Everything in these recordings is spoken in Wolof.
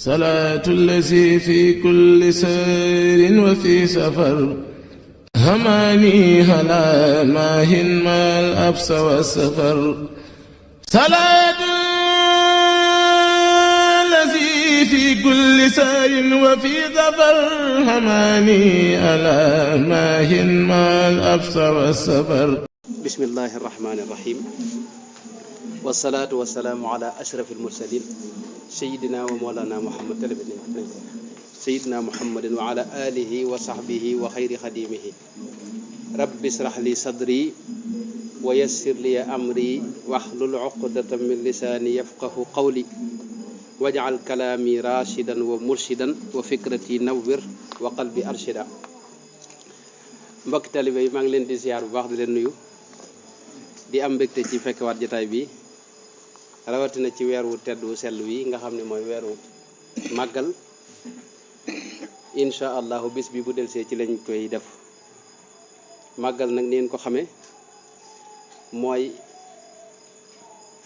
salaatu allazi fi kulli sayrin wa fi safar hamaani halaa maahin maal absa wa safar salaatu allazi fi kulli sayrin wa fi safar hamaani halaa maahin maal absa wa safar. bismillahi rahmaani rahim. wasalaatu wasalaamu ala ashrafil mursalin sayidina wa mawlana muhammad sayidina muhammadin wa ala alihi wa sahbihi wa xayri xadimihi rabbi israh li sadri wa yassir li amri wahlul uqdatan min lisaani yafqahu qawli waj'al kalaami rashidan wa murshidan wa fikrati nawwir wa qalbi arshida. mbokki talibe yi maa ngi leen di ziar bu baax di leen nuyu di am mbégte ci fekkewaat jotaay bi rawatina ci weer wu tedd wu sell wi nga xam ne mooy weeru màggal incha allahu bis bi bu delsee ci lañ koy def. màggal nag neen ko xamee mooy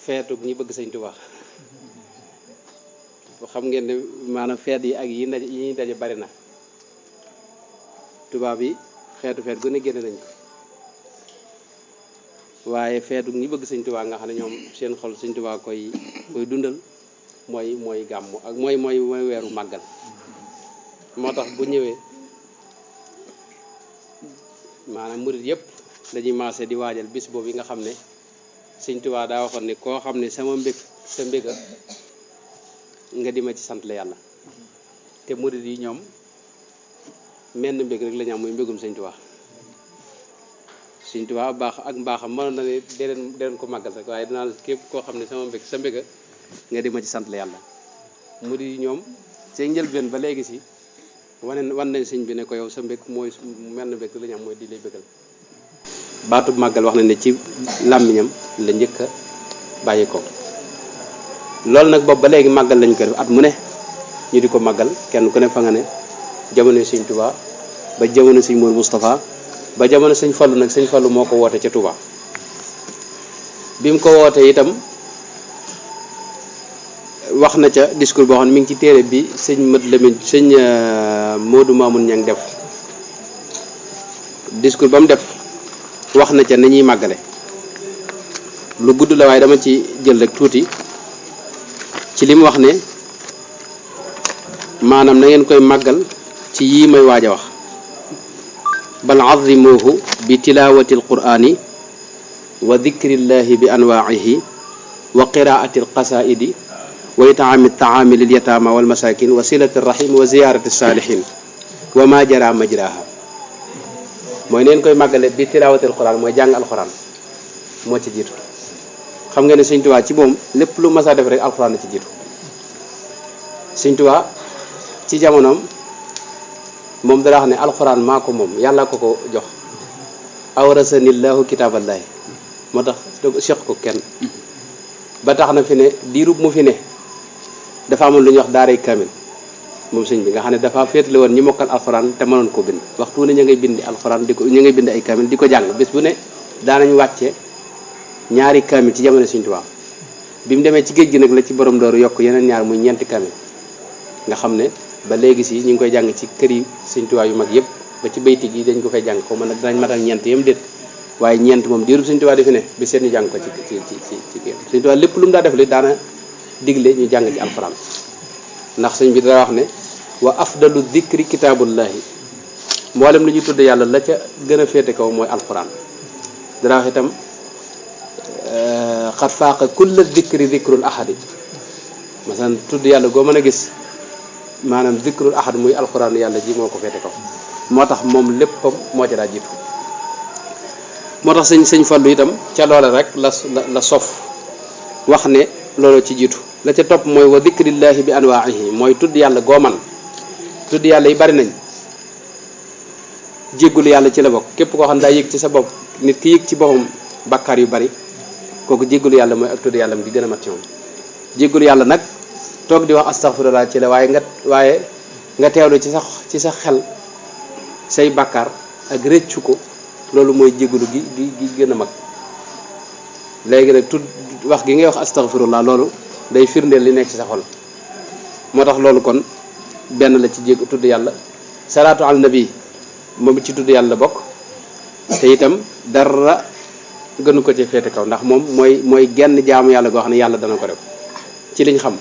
feetu ñi bëgg Sëñ Tuubaa xam ngeen ne maanaam feet yi ak yi ñuy daje bari na. tubaab yi xeetu feet gu ne génne nañ ko waaye feetu ñi bëgg Sëñ Tuubaa nga xam ne ñoom seen xol Sëñ Tuubaa koy dundal mooy gàmmu ak mooy weeru màggal. moo tax bu ñëwee maanaam murit yëpp dañuy maase di waajal bis boobu yi nga xam ne Sëñ Tuubaa daa waxoon ne koo xam ne sama mbég sa mbéga nga di ma ci sant la yàlla. te murit yi ñoom menn mbég rek la ñu am muy mbégum Sëñ Tuubaa. Sëñ Tuubaa baax ak mbaaxam mënoon na ne dee ko màggal rek waaye dinaa képp koo xam ne sama mbég sa mbéga nga di ma ci sant la yàlla. murit yi ñoom seen njëlbeen ba léegi si wan nañ sëñ bi ne ko yow sa mbég mooy menn mbég la ñu am mooy di lay bégal. baatub màggal wax na ne ci làmmiñam la njëkk a bàyyi ko. loolu nag boobu ba léegi màggal lañ ko def at mu ne ñu di ko màggal kenn ku ne fa nga ne jamono Sëñ Tuubaa ba jamono Sëñ Moor Moustapha ba jamono Sëñ Fallu nag Sëñ Fallu moo ko woote ca Tuubaa. bi mu ko wootee itam wax na ca discours boo xam ne mi ngi ci téere bi sëñ Mat Lamin sëñ Moodu Maamun Ñang def discours ba mu def wax na ca nañuy màggale. lu gudd la waaye dama ci jël rek tuuti ci li mu wax ne maanaam na ngeen koy màggal ci yii may waaj a wax. bal azimuhu bi tilawati alqur'ani wa dikrillahi bi anwaihi wa qiraati alqasaidi wa itaami taami lil yataama wal masakin wa silati rahim wa ziyarati salihin wa ma jara majraha. mooy neen koy màggale bi tilawati alquran mooy jàng alquran moo ci jiitu. xam nga ne Sëñ Tuubaa ci moom lépp lu mas a def rek alquran la ci jiitu. Sëñ Tuubaa ci jamonoom moom dara wax ne alquran maa ko moom yàlla ko ko jox. awrasanillahu kitaaballahi moo tax seq ko kenn. ba tax na fi ne diirub mu fi ne dafa amoon lu ñuy wax daaray kamil moom sëñ bi nga xam ne dafa féetale woon ñi mokkal alxuraan te mënoon koo bind waxtu ne ñu ngay bindi alxuraan ñu ngay bind ay kamil di ko jàng bés bu ne daanañ wàcce ñaari kamil ci jamono Sëñ Tuubaa. bi mu demee ci géej gi nag la ci borom dooru yokk yeneen ñaar muy ñeenti kamil nga xam ne ba léegi si ñu ngi koy jàng ci kër yi Sëñ Tuubaa yu mag yëpp ba ci bayti gi dañ ko fay jàng ko mën nag danañ matal ñeent yam déet waaye ñeent moom diirub Sëñ Tuubaa defi ne bi seen ñu jàng ko ci Sëñ Tuubaa lépp lu mu daa def li daana digle ñu jàng ci alxuraan. ndax sëñ bi dara wax ne wa afdalu dikri kitaabullahi mboolem lu ñuy tudd yàlla la ca gën a féete kaw mooy alxuraan. dara wax itam xat faaqa kulla dikri dikrul ahadi masalan tudd yàlla goo mën a gis maanaam dikrul ahad muy alxuraan yàlla ji moo ko féete kaw. moo tax moom léppam moo ca daa jiitu. moo tax sëñ Fallu itam ca loola rek la sof wax ne loolu ci jiitu. la ca topp mooy wa dikrillahi bi anwaihi mooy tudd yàlla gooman tudd yàlla yi bari nañ. jéggulu yàlla ci la bokk képp koo xam ne daa yëg ci sa bopp nit ki yëg ci boppam bakkaar yu bari kooku jéggulu yàlla mooy ak tudd yàlla gi gën a mat ci moom. jéggulu yàlla nag toog di wax astaghfirullah ci la waaye nga teewlu ci sa xel say bakkaar ak rëccu ko loolu mooy jéggulu gi gën a mag. léegi nag wax gi ngay wax astaghfirullah loolu day firndeel li nekk ci sa xol moo tax loolu kon benn la ci jég tudd yàlla. salaatu ala nabi moom it ci tudd yàlla bokk te itam dara gënu ko ci féete kaw ndax moom mooy genn jaamu yàlla goo xam ne yàlla dana ko def ci liñ xam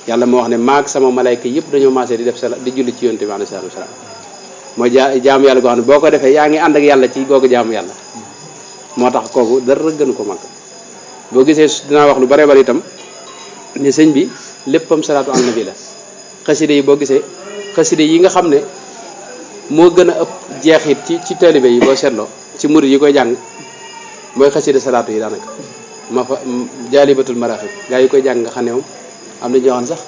yàlla moo wax ne maag sama malayka yëpp dañoo maasee di def di julli ci yonte bi alayhi salaatu wasalaam mooy jaamu yàlla goo xam ne boo ko defee yaa ngi ànd ak yàlla ci googu jaamu yàlla moo tax kooku dara gënu ko mag boo gisee dinaa wax lu bare bari itam ne sëñ bi léppam salaatu ala nabi la xaside yi boo gisee xaside yi nga xam ne moo gën a ëpp jeexit ci taalibe yi boo seetloo ci murid yi koy jàng mooy xaside salaatu yi daanaka ma fa jaalibatul maraaxib gaa yi koy jàng nga xam ne moom am na ñoo xam sax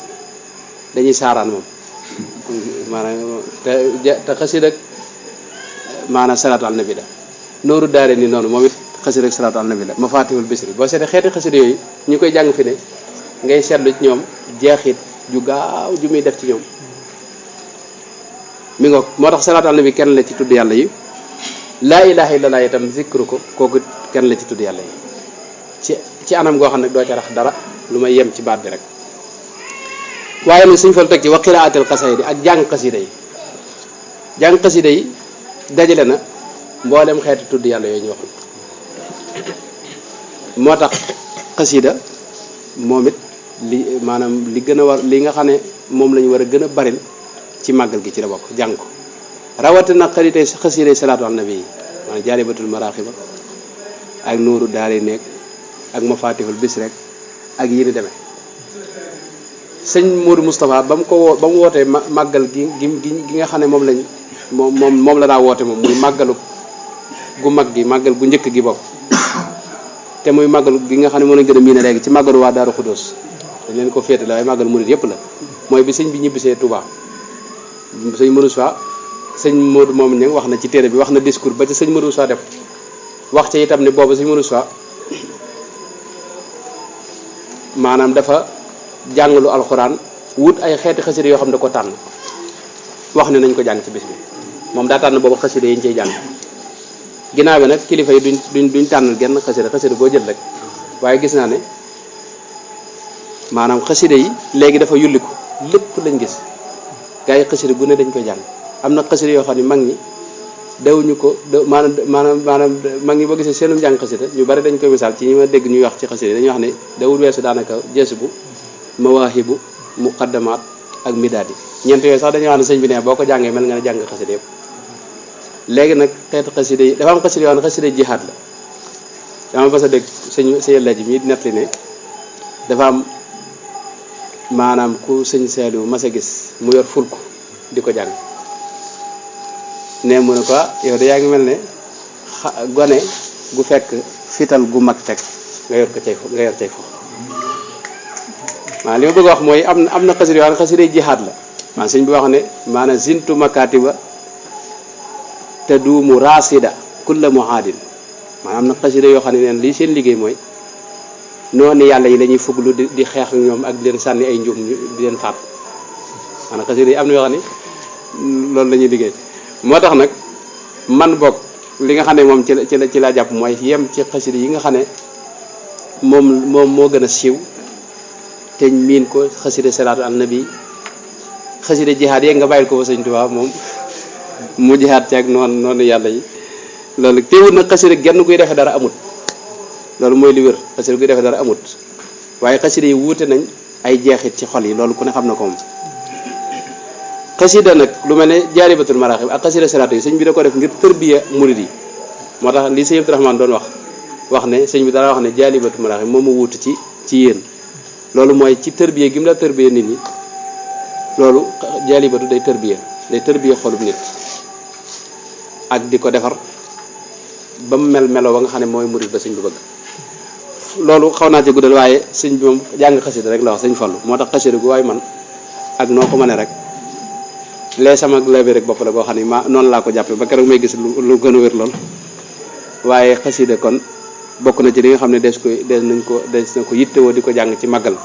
dañuy saaraan moom maanaam te xaside ak maanaam salaatu ala nabi la nooru daare ni noonu moom it xaside ak salaatu ala nabi la ma faatihul bisri boo seetee xeeti xaside yooyu ñu koy jàng fi ne ngay seetlu ci ñoom jeexit ju gaaw ju muy def ci ñoom mi ngoog moo tax salaatu ala nabi kenn la ci tudd yàlla yi laa ilaha illallah itam zikru ko kooku kenn la ci tudd yàlla yi ci anam goo xam ne doo ca rax dara lu may yem ci baat bi rek waaye nag suñ fal teg ci wa qiraatil xasaydi ak jàng xasida yi jàng xasida yi dajale na mboolem xeeti tudd yàlla yooyu ñu waxoon moo tax xasida moom it li maanaam li gën a war li nga xam ne moom la ñu war a gën a baril ci màggal gi ci la bokk jàng ko rawatina xaritay xasiday salaatu ala nabi yi maanaam jaalibatul maraaxiba ak nuuru daari nekk ak mafatihul bis rek ak yi ni demee sëñ Modou Moustapha ba mu wootee màggal gi nga xam ne moom lañ moom la daa woote moom muy màggalu gu mag gi màggal gu njëkk gi bokk te muy màggalu gi nga xam ne moo lañ gën a miine léegi ci màggalu waa Daaru Xudóos dañ leen ko féete la waaye màggal murid yëpp la mooy bi sëñ bi ñibbisee Touba sëñ Modou Moustapha sëñ Modou moom ña wax na ci téere bi wax na discours ba ci sëñ Modou Moustapha def wax ca itam ne boobu sëñ Modou Moustapha maanaam dafa jàngalu alxuraan wut ay xeeti xasida yoo xam ne da ko tànn wax ne nañ ko jàng ci bis bi moom daa tànn boobu xasida yi ñu cey jàng ginnaaw bi nag kilifa yi duñ tànnal genn xasida boo jël rek waaye gis naa ne maanaam xasida yi léegi dafa yulliku lépp lañ gis gaa yi xasida gu ne dañ koy jàng am na xasida yoo xam ne mag ñi dawuñu ko maanaam mag ñi boo gisee seenum jàng xasida ñu bari dañ koy misaal ci ñi ma dégg ñuy wax ci xasida dañuy wax ne dawul weesu daanaka jës bu mawaahibu muqaddamaat ak midaad yi ñeent yooyu sax dañuy wax ne sëñ bi ne boo ko jàngee mel nga ne jàng xasida yëpp léegi nag xeetu xasida yi dafa am xasida yoo xam ne xasida jihaad la dama mas a dégg sëñ Laaji mi nettali ne dafa am maanaam ku sëñ Saliou mas a gis mu yor fulku di ko jàng ne mu ne ko yow de yaa ngi mel ne gone gu fekk fital gu mag teg nga yor cay fo maanaam li ma bëgg a wax mooy am na xasida yoo xam ne xasida jihaad la maanaam sëñ bi wax ne maanaam zintu makatiba te duumu rasida kulla muhaadin maanaam am na xasida yoo xam ne neen lii seen liggéey mooy noonu yàlla yi la ñuy fuglu di xeex ak ñoom ak di leen sànni ay njum di leen faat maanaam xasida yi am na yoo xam ne loolu la ñuy liggéey moo tax nag man bokk li nga xam ne moom ci la jàpp mooy yem ci xasida yi nga xam ne moom moo gën a siiw te miin ko xasida salaatu al nabi xasida jihaad yeeg nga bàyyil ko fa sëñ Tuubaa moom mu jihaad ci ak noonu yàlla yi loolu teewul nag xasida genn kuy defee dara amut loolu mooy li wér xasida kuy defee dara amut waaye xasida yi wuute nañ ay jeexit ci xol yi loolu ku ne xam na ko moom xasida nag lu mel ne jaalibatul maraaxib ak xasida salaatu yi sëñ bi da ko def ngir tërbiya murid yi moo tax li sëñ Abdourahmane doon wax ne sëñ bi dara wax ne jaalibatul maraaxib moom mu wuute ci yéen loolu mooy ci tërbiya gi mu la tërbiya nit ñi loolu jaalibatu day tërbiya xolub nit ak di ko defar ba mu melo ba nga xam ne mooy murid ba sëñ bi bëgg loolu xaw naa ci guddal waaye sëñ bi moom jàng xasida rek la wax sëñ Fallu moo tax xasida gu waaye man ak noo ko mënee rek lee sama lebe rek bopp la boo xam ne noonu laa ko jàppe ba keroog may gis lu gën a wér lool waaye xasida kon bokk na ci li nga xam ne des na ko yittewoo di ko jàng ci màggal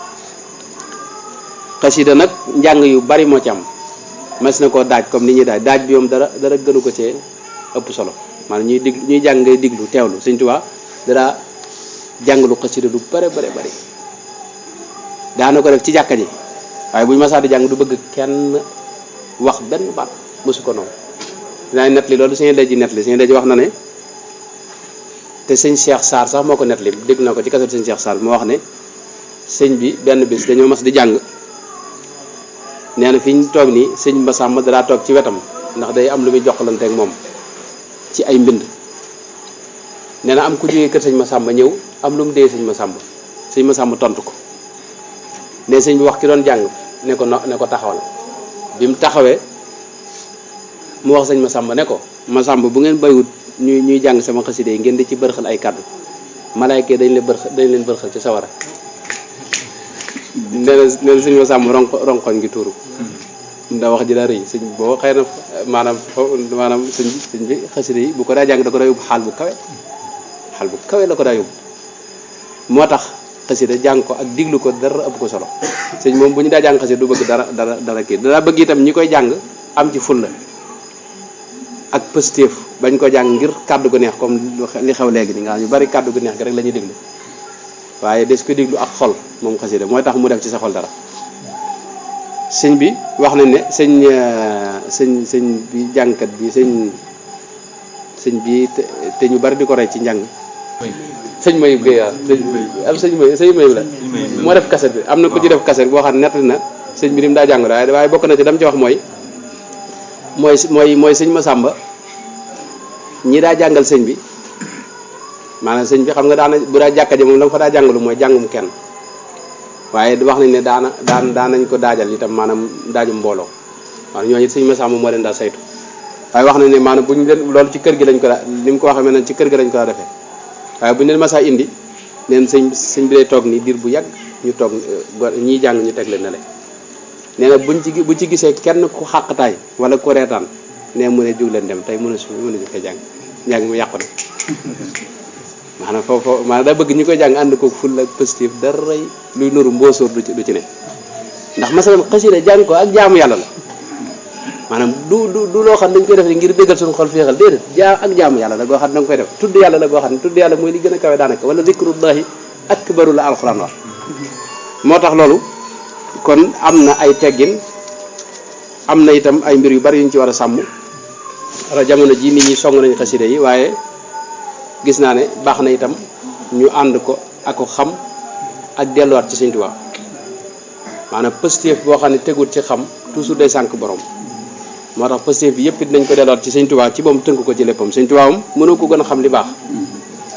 xasida nag njàng yu bari moo ci am mas na koo daaj comme ni ñuy daaj bi moom dara gënu ko cee ëpp solo maanaam ñuy jàng ngay diglu teewlu Sëñ Tuubaa dara jàng lu xasida lu bare daana ko def ci jàkka ji waaye bu ñu masaa di jàng du bëgg kenn wax benn baat mosu ko noonu dinaa net li loolu suñu daj ji net li suñu daj ji wax na ne te sëñ Cheikh Sarr sax moo ko net li dégg na ko ci kaset sëñ Cheikh Sarr moo wax ne sëñ bi benn bis dañoo mas di jàng nee na fi ñu toog nii sëñ Massamba daa toog ci wetam ndax day am lu muy jokkalante ak moom ci ay mbind nee na am ku jógee kër sëñ Massamba ñëw am lu mu dee sëñ Massamba tontu ko ne sëñ bi wax ki doon jàng ne ko taxawal bi mu taxawee mu wax sëñ Massamba ne ko Massamba bu ngeen baywut ñuy jàng sama xaside yi ngeen di ci bërxal ay kàddu malaayka dañ leen bërxal ci sawara nee na sëñ Massamba ronkoñ gi tuuru ndax wax ji daa rëy sëñ boo xëy na maanaam sëñ bi xaside yi bu ko daa jàng da ko daa yóbbu xaal bu kawe la ko daa yóbbu moo tax xasida jàng ko ak diglu ko dara ëpp ko solo sëñ moom bu ñu daa jàng xasida du bëgg dara kii dana bëgg itam ñi koy jàng am ci fulla ak pëstéef bañ ko jàng ngir kàddu gu neex comme li xew léegi ni nga xam ñu bari kàddu gu neex gi rek la ñuy déglu waaye des ko déglu ak xol moom xasida mooy tax mu def ci sa xol dara sëñ bi wax nañ ne sëñ bi jàngkat bi sëñ bi te ñu bari di ko rey ci njàng sëñ Mayib Guèye sëñ Mayib la moo def kaset bi am na ku ci def kaset boo xam ne nettali na sëñ bi ni mu daa jàng waaye bokk na ci dam ci wax mooy sëñ Massamba ñi daa jàngal sëñ bi maanaam sëñ bi xam nga daana bu daa jàkka ji moom la nga fa daa jàngalu mooy jàngum kenn waaye wax nañ ne daan nañ ko daajal itam maanaam daajum mbooloo waaw ñooñu it sëñ Massamba moo leen daa saytu waaye wax nañ ne maanaam bu ñu leen loolu ci kër gi lañ ko daa ni mu ko waxee mel ne ci kër gi lañ ko daa defee waaye bu ñu leen masaa indi neen sëñ bi day toog nii diir bu yàgg ñu toog ñiy jàng ñu teg leen ne le nee na bu ci gisee kenn ku xàqtaay wala ku reetaan nee mu ne jóg leen dem tey mën a koy jàng mu yàqu na maanaam foofu maanaam daa bëgg ñi koy jàng ànd ko ful ak positif dara luy nuru mboosóor du ci ne ndax masalan xasida jàng ko ak jaamu yàlla la maanaam du loo xam dañ koy def ngir déggal suñu xol féexal déedéet ak jaamu yàlla la goo xam ne da nga koy def tudd yàlla la goo xam ne tudd yàlla mooy li gën a kawe daanaka wala zikrullahi akbaru la alxuraan wax moo tax loolu kon am na ay teggin am na itam ay mbir yu bari yu ñu ci war a sàmm wala jamono ji nit ñi song nañu xasida yi waaye gis naa ne baax na itam ñu ànd ko ak ko xam ak delluwaat ci Sëñ Tuubaa maanaam positif boo xam ne tegut ci xam toujours day sànq borom moo tax positif bi yëpp it nañ ko delluwaat ci Sëñ Tuubaa ci moom tënk ko ci léppam Sëñ Tuubaa moom mënoo ko gën a xam li baax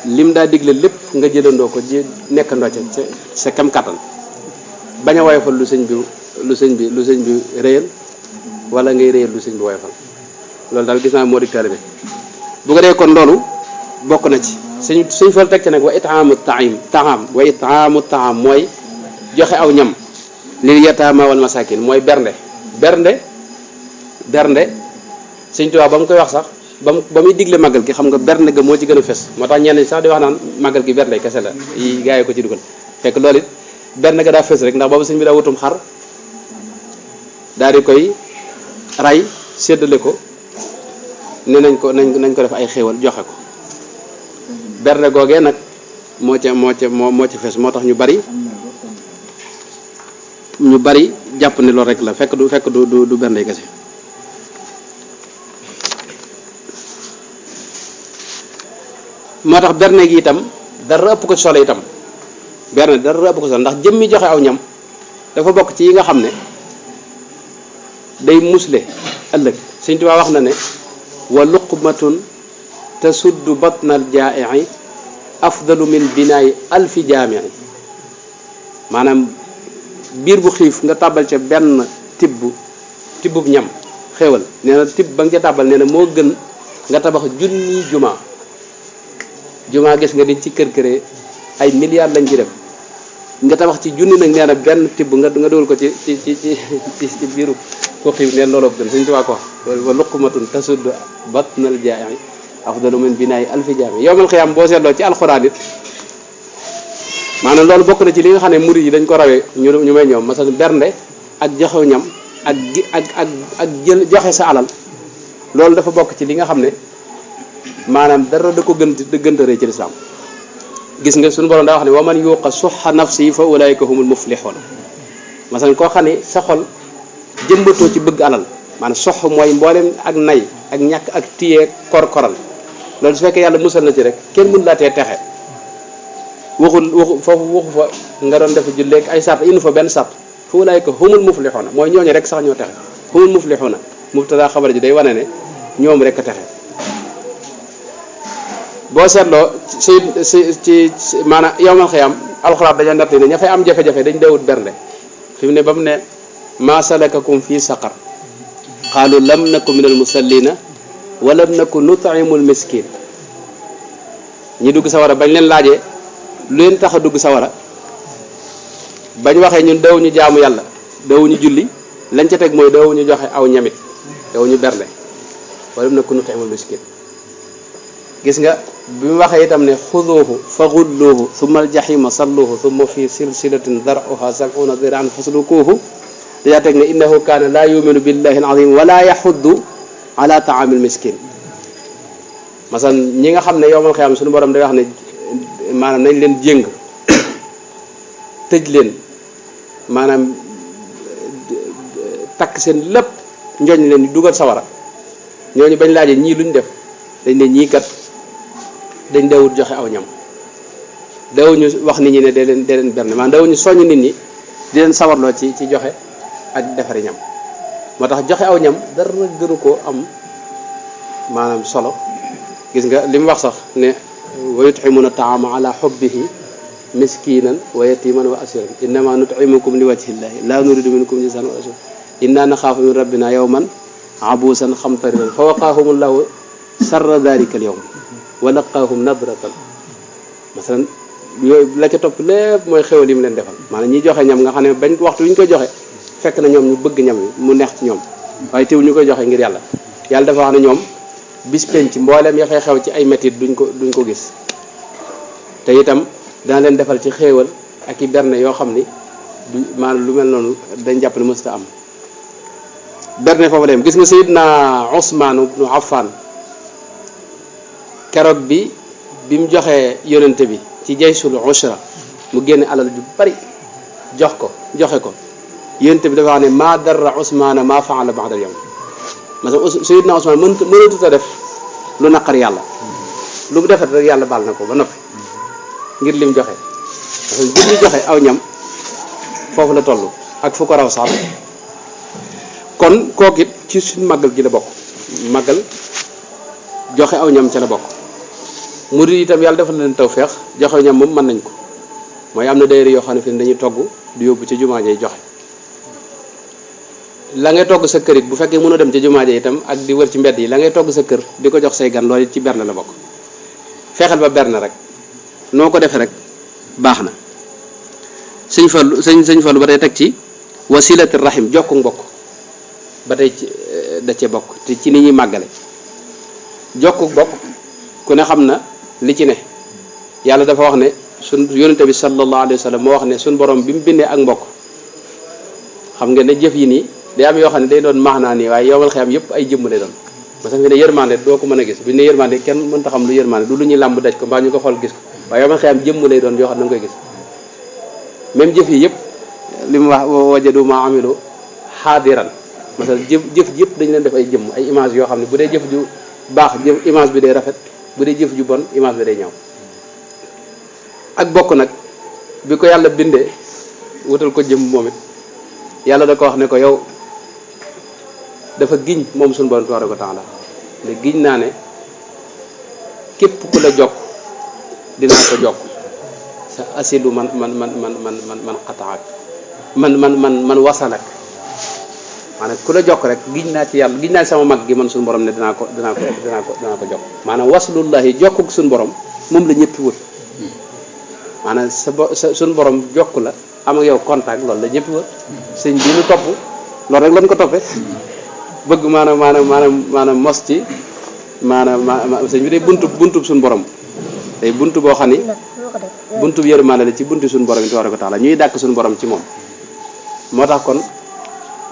lim daa digle lépp nga jëlandoo ko ji nekkandoo ca sa kam kattan bañ a woyofal lu sëñ bi réyal wala ngay réyal lu sëñ bi woyofal loolu daal gis naa moo di taalibe bu ko dee kon loolu bokk na ci suñ fal teg ci nag wa itaamu taam mooy joxe aw ñam lil yataama wal masakin mooy bernde Sëñ Tuubaa ba mu koy wax sax ba muy digle màggal gi xam nga bernde ga moo ci gën a fes moo tax ñenn sax di wax naan màggal gi bernde kese la yi gaa yi ko ci dugal fekk loolu it bernde ga daa fes rek ndax boobu sëñ bi daa wutum xar daal di koy ray séddale ko ne nañ ko def ay xéewal joxe ko bernde googee nag moo ci fes moo tax ñu bari jàpp ne loolu rek la fekk du bernde kese moo tax berne gi itam dara ëpp ko solo itam berne dara ëpp ko solo ndax jëmmi joxe aw ñam dafa bokk ci yi nga xam ne day musle ëllëg Sëñ Tuubaa wax na ne wa luqmatun tasuddu batnal jaa'i afdalu min binaayi alfi jaami'i maanaam biir bu xiif nga tàbbal ca benn tibbub ñam xéewal nee na tibb ba nga ca tàbbal nee na moo gën nga tabax junni jumaa gis nga di ci kër-këree ay milliards lañ ci def nga tabax ci junni nag nee na benn tibb nga dool ko ci biiru ko xiif neen looloo gën Sëñ Tuubaa ko wax wa luqmatun tasuddu batnal jaa'i afdalu min binaayi alfi jaami yowmal xiyaam boo seetloo ci alxuraan it maanaam loolu bokk na ci li nga xam ne murid yi dañ ko rawee ñu may ñoom masalan bernde ak joxew ñam ak jël joxe sa alal loolu dafa bokk ci li nga xam ne maanaam dara da ko gënta rëy ci lislaam gis nga suñu borom daa wax ne wa man yuqa suxa nafsi fa ulaika humul muflixoon masalan koo xam ne sa xol jëmbatoo ci bëgg alal maanaam sox mooy mboolem ak nay ak ñàkk ak téye kor-koral loolu su fekkee yàlla musal na ci rek kenn mënu laa tee texe waxu fa nga doon def julleeg ay sart indi fa benn sart fu ulaayika humul muflixuuna mooy ñooñu rek sax ñoo texe humul muflixuuna mubtada xabar ji day wane ne ñoom rek a texe boo seetloo ci maanaam yowmal xiyaam alxuraan dañoo natt ne ña fay am jafe-jafe dañ dawut bernde fi mu ne ba mu ne maa salakakum fii saqar qaalu lam naku min al musallina wa lam naku nut'imul miskin ñi dugg sawara bañ leen laajee lu leen tax a dugg sawara bañ waxee ñun dawuñu jaamu yàlla dawuñu julli lañ ca teg mooy dawuñu joxe aw ñamit dawuñu bernde wa lam naku nut'imul miskin gis nga bi mu waxee itam ne xuduuhu fa gulluuhu summa aljahima salluuhu summa fi silsilatin dar'uha sab'una diraan faslukuuhu dajaa teg ne innahu kaana laa yuminu billahi alazim wala yaxuddu ala taamil miskin masan ñi nga xam ne yowmal xiyaam suñu borom day wax ne maanaam nañ leen jéng tëj leen maanaam takk seen lépp njoñ leen dugal sawara ñooñu bañ laajee ñii luñ def dañ ne ñii kat dañ dawut joxe aw ñam dawuñu wax nit ñi ne dee leen berne maanaam dawuñu soññ nit ñi di leen sawarloo ci joxe ak defari ñam moo tax joxe aw ñam dara gënu koo am maanaam solo gis nga li mu wax sax ne wa yut'imuna ta'ama ala hubbihi miskinan wa yatiman wa asiran innama nut'imukum li wajhillahi la nuridu minkum jazaan wa shukura inna naxaafu min rabbina yawman abuusan xamtariran fa waqaahumullahu sarra dhalika al yawm wa laqaahum nadratan masalan yooyu la ca topp lépp mooy xéwal yi mu leen defal maanaam ñi joxe ñam nga xam ne bañ waxtu wi ñu koy joxe fekk na ñoom ñu bëgg ñam wi mu neex ci ñoom waaye teewul ñu koy joxe ngir yàlla dafa wax ne ñoom bis penc mbooleem ya fay xew ci ay métit duñ ko gis te itam dana leen defal ci xéewal ak i berne yoo xam ni du maanaam lu mel noonu dañ jàpp ne mësta am berne foofu dem gis nga Seydina Usmaan ibnu Affan keroog bi mu joxee yonente bi ci jaysul ushra mu génne alal ju bari joxe ko yonente bi dafa wax ne maa darra Usmaana maa faala ba'da al-yawm maanaam Seydina Usmaan mënatut a def lu naqar yàlla lu mu defet rek yàlla baal na ko ba noppi ngir lim joxe parce que li joxe aw ñam foofu la toll ak fu ko raw sax kon kooku it ci suñ màggal gi la bokk màggal joxe aw ñam ca la bokk murid itam yàlla defal leen tawfeex joxe ñam moom mën nañ ko mooy am na daayira yoo xam ne fi dañuy togg di yóbbu ci jumaa jay joxe la ngay togg sa kër it bu fekkee mënoo dem ci jumaa ja itam ak di wër ci mbedd yi la ngay togg sa kër di ko jox say gan loolu it ci berne la bokk fexeel ba berne rek noo ko defee rek baax na sëñ Fallu ba tey teg ci wasilati rahim jokku mbokk ba tey ci da cee bokk te ci ni ñuy màggale jokku mbokk ku ne xam na li ci ne yàlla dafa wax ne sun yonente bi sallallahu alayhi wa sallam moo wax ne suñ borom bi mu bindee ak mbokk xam nga ne jëf yi nii day am yoo xam ne day doon maanaa nii waaye yowmal xiyam yëpp ay jëmm lay doon parce que fi ne yërmande doo ko mën a gis bu ñu ne yërmande kenn mënta xam lu yërmande du lu ñuy làmb daj ko mbaa ñu ko xool gis ko waaye yowmal xiyam jëmm lay doon yoo xam ne da nga koy gis même jëf yi yëpp li mu wax wajadu ma amilu xaadiran masal jëf yëpp dañu leen def ay jëmm ay image yoo xam ne bu dee jëf ju baax image bi day rafet bu dee jëf ju bon image bi day ñaaw ak bokk nag bi ko yàlla bindee wutal ko jëmm moom it yàlla da ko wax ne ko yow dafa giñ moom suñu borom tabaaraka wa taala ne giñ naa ne képp ku la jokk dinaa ko jokk sa asilu man xataak man wasalak maanaam ku la jokk rek giñ naa ci yàlla giñ naa ci sama mag gi man suñu borom ne dinaa ko jokk maanaam waslullahi jokkuk suñu borom moom la ñëpp wut maanaam suñu borom jokk la am ak yow contact loolu la ñëpp wër sëñ bi ñu topp loolu rek lañ ko toppee bëgg maanaam mos ci maanaam sëñ bi day buntu suñu borom day buntu boo xam ni buntu yërmande la ci buntu suñu borom tabaaraka wa taala ñuy dàkk suñu borom ci moom moo tax kon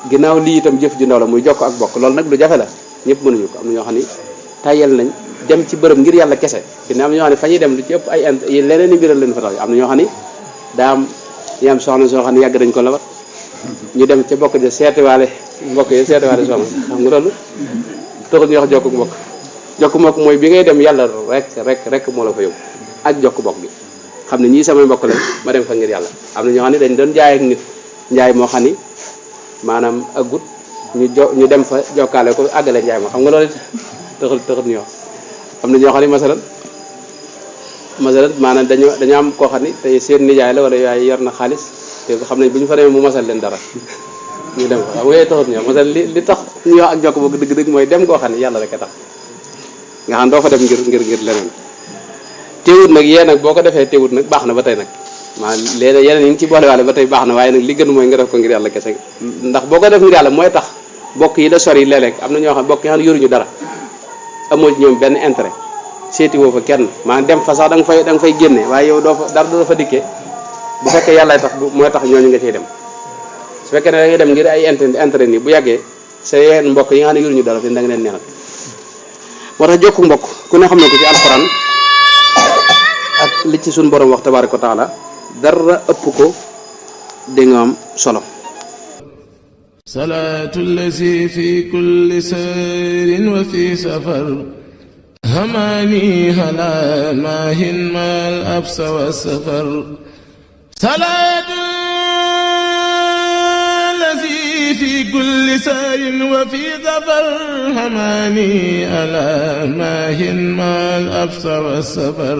ginnaaw lii itam jëf ju ndaw la muy jokk ak bokk loolu nag lu jafe la ñëpp mënuñu ko am na ñoo xam ni tayel nañ dem ci bërëb ngir yàlla kese fi ne am na ñoo xam ne fa ñuy dem lu ci ëpp ay leneen i mbiral leen fa tax am na ñoo xam ni daa am soxna soo xam ne yàgg dañ ko labat ñu dem ca bokk ja seetiwaale mbokk yi seetiwaale soxna xam nga loolu taxul ñu wax jokku mbokk. jokk mbokk mooy bi ngay dem yàlla rek moo la fa yóbbu ak jokk mbokk gi xam ne ñii samay mbokk lañ ma dem fa ngir yàlla. am na ñoo xam ne dañ doon jaay ak nit njaay moo xam ni maanaam agut ñu dem fa jokkaale ko àggale njaay ma xam nga loolu taxul ñu wax. am na ñoo xam ne masalan maanaam dañoo am koo xam ni tey seen nijaay la wala yaay yor na xaalis te xam nañ bu ñu fa demee mu masal leen dara ñu dem fa xam nga taxut ñu wax masal li tax ñu wax ak jokk mbokk dëgg-dëgg mooy dem koo xam ne yàlla rek a tax nga xam doo fa dem ngir leneen. teewut nag yee nag boo ko defee teewut nag baax na ba tey nag maanaam léeg-léeg yeneen yi ngi ci boolewaale ba tey baax na waaye nag li gën mooy nga def ko ngir yàlla kese ndax boo ko def ngir yàlla mooy tax bokk yi da sori léeg-léeg am na ñoo xam bokk yi xam ne yoruñu dara amoo ci ñoom benn intérêt seeti woo fa kenn maanaam dem fa sax da nga fay génne waaye yow doo fa dara doo fa dikkee bu fekkee yàlla tax mooy tax ñooñu nga ciy dem su fekkee ne da ngay dem ngir ay intérêt nii bu yàggee sa yenn mbokk yi nga xam ne yoruñu dara fi da nga leen neexal moo tax jokku mbokk ku ne xam ne ko ci alxuraan ak li ci suñu borom wax tabaaraka wa taala dara ëpp ko di nga am solo. salaatu lazi fi kulli sayrin wa fi safar hamaani hala maahin maal absa wa safar salaatu lazi fi kulli sayrin wa fi safar hamaani hala maahin maal absa wa safar